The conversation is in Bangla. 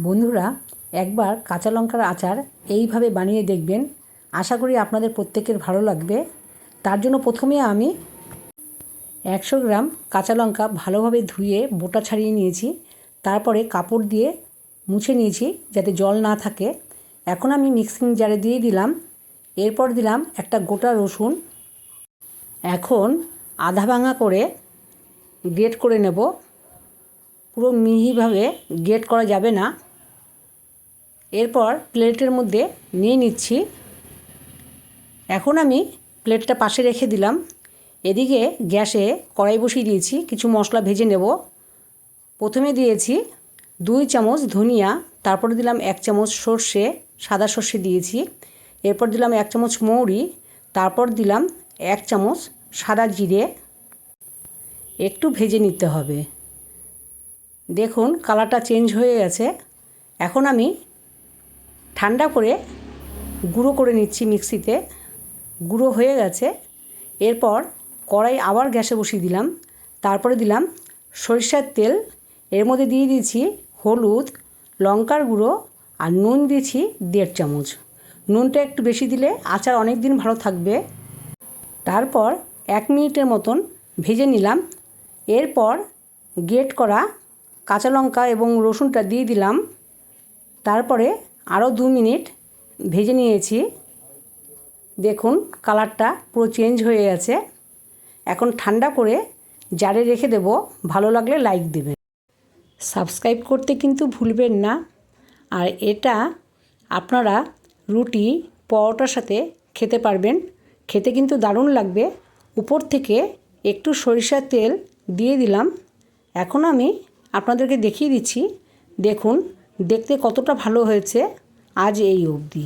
বন্ধুরা, একবার কাঁচা লঙ্কার আচার এইভাবে বানিয়ে দেখবেন। আশা করি আপনাদের প্রত্যেকের ভালো লাগবে। তার জন্য প্রথমে আমি 100 গ্রাম কাঁচা লঙ্কা ভালোভাবে ধুয়ে বোটা ছাড়িয়ে নিয়েছি। তারপরে কাপড় দিয়ে মুছে নিয়েছি যাতে জল না থাকে। এখন আমি মিক্সিং জারে দিয়ে দিলাম। এরপর দিলাম একটা গোটা রসুন। এখন আধা ভাঙা করে গ্রেট করে নেব। পুরো মিহিভাবে গ্রেট করা যাবে না। এরপর প্লেটের মধ্যে নিয়ে নিচ্ছি। এখন আমি প্লেটটা পাশে রেখে দিলাম। এদিকে গ্যাসে কড়াই বসিয়ে দিয়েছি, কিছু মশলা ভেজে নেব। প্রথমে দিয়েছি 2 চামচ ধনিয়া, তারপরে দিলাম 1 চামচ সর্ষে, সাদা সর্ষে দিয়েছি। এরপর দিলাম 1 চামচ মৌরি, তারপর দিলাম 1 চামচ সাদা জিরে। একটু ভেজে নিতে হবে। দেখুন কালারটা চেঞ্জ হয়ে গেছে। এখন আমি ঠান্ডা করে গুঁড়ো করে নিচ্ছি মিক্সিতে। গুঁড়ো হয়ে গেছে। এরপর কড়াই আবার গ্যাসে বসিয়ে দিলাম। তারপরে দিলাম সরিষার তেল। এর মধ্যে দিয়ে দিয়েছি হলুদ, লঙ্কার গুঁড়ো আর নুন দিয়েছি 1.5 চামচ। নুনটা একটু বেশি দিলে আচার অনেক দিন ভালো থাকবে। তারপর 1 মিনিটের মতন ভেজে নিলাম। এরপর গ্রেট করা কাঁচা লঙ্কা এবং রসুনটা দিয়ে দিলাম। তারপরে আরও 2 মিনিট ভেজে নিয়েছি। দেখুন কালারটা পুরো চেঞ্জ হয়ে গেছে। এখন ঠান্ডা করে জারে রেখে দেব। ভালো লাগলে লাইক দেবেন। সাবস্ক্রাইব করতে কিন্তু ভুলবেন না। আর এটা আপনারা রুটি, পরোটার সাথে খেতে পারবেন। খেতে কিন্তু দারুণ লাগবে। উপর থেকে একটু সরিষার তেল দিয়ে দিলাম। এখন আমি আপনাদেরকে দেখিয়ে দিচ্ছি। দেখুন দেখতে কতটা ভালো হয়েছে। আজ এই অবধি।